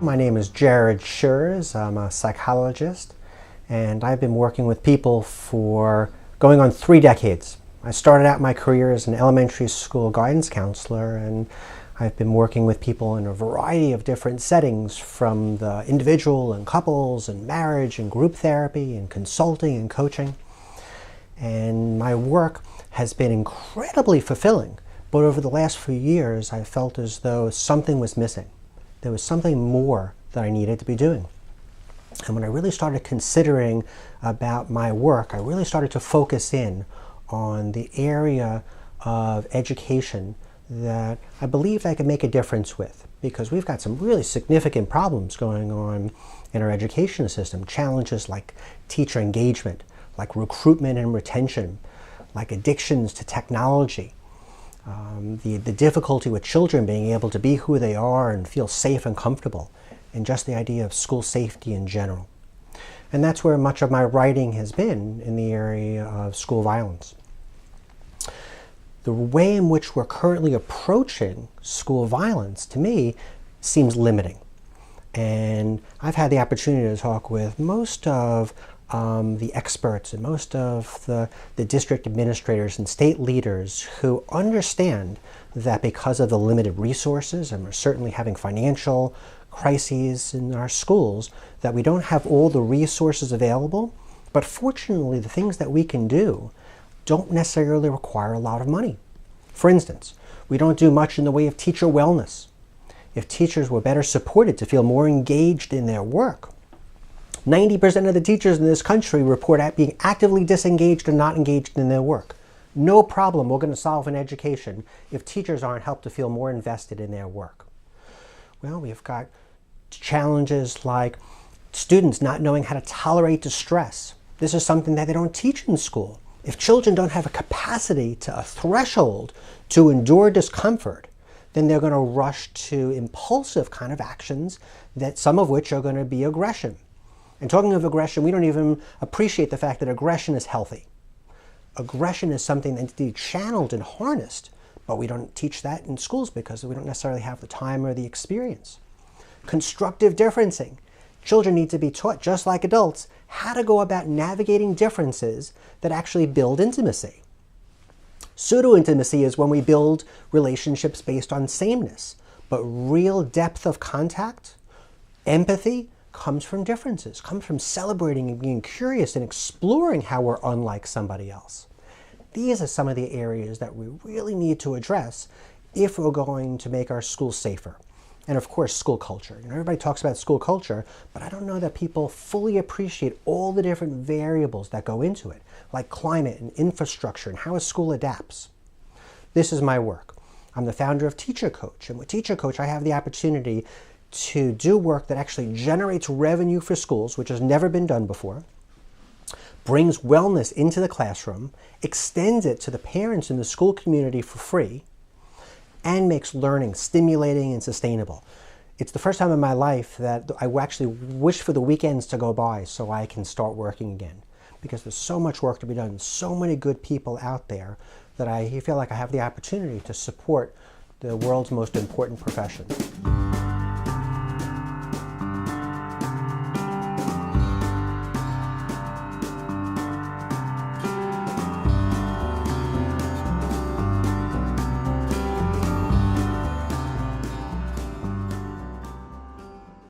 My name is Scherz. I'm a psychologist, and I've been working with people for going on 3 decades. I started out my career as an elementary school guidance counselor, and I've been working with people in a variety of different settings, from the individual and couples and marriage and group therapy and consulting and coaching. And my work has been incredibly fulfilling, but over the last few years I felt as though something was missing. There was something more that I needed to be doing. And when I really started considering about my work, I really started to focus in on the area of education that I believed I could make a difference with, because we've got some really significant problems going on in our education system. Challenges like teacher engagement, like recruitment and retention, like addictions to technology, the difficulty with children being able to be who they are and feel safe and comfortable, and just the idea of school safety in general. And that's where much of my writing has been, in the area of school violence. The way in which we're currently approaching school violence, to me, seems limiting. And I've had the opportunity to talk with most of the experts and most of the district administrators and state leaders who understand that because of the limited resources, and we're certainly having financial crises in our schools, that we don't have all the resources available. But fortunately, the things that we can do don't necessarily require a lot of money. For instance, we don't do much in the way of teacher wellness. If teachers were better supported to feel more engaged in their work, 90% of the teachers in this country report at being actively disengaged and not engaged in their work. No problem we're going to solve in education if teachers aren't helped to feel more invested in their work. Well, we've got challenges like students not knowing how to tolerate distress. This is something that they don't teach in school. If children don't have a capacity to a threshold to endure discomfort, then they're going to rush to impulsive kind of actions, that some of which are going to be aggression. And talking of aggression, we don't even appreciate the fact that aggression is healthy. Aggression is something that needs to be channeled and harnessed, but we don't teach that in schools because we don't necessarily have the time or the experience. Constructive differencing. Children need to be taught, just like adults, how to go about navigating differences that actually build intimacy. Pseudo-intimacy is when we build relationships based on sameness, but real depth of contact, empathy, comes from differences, comes from celebrating and being curious and exploring how we're unlike somebody else. These are some of the areas that we really need to address if we're going to make our schools safer. And of course, school culture. Everybody talks about school culture, but I don't know that people fully appreciate all the different variables that go into it, like climate and infrastructure and how a school adapts. This is my work. I'm the founder of TeacherCoach, and with TeacherCoach, I have the opportunity to do work that actually generates revenue for schools, which has never been done before, brings wellness into the classroom, extends it to the parents in the school community for free, and makes learning stimulating and sustainable. It's the first time in my life that I actually wish for the weekends to go by so I can start working again, because there's so much work to be done, so many good people out there, that I feel like I have the opportunity to support the world's most important profession.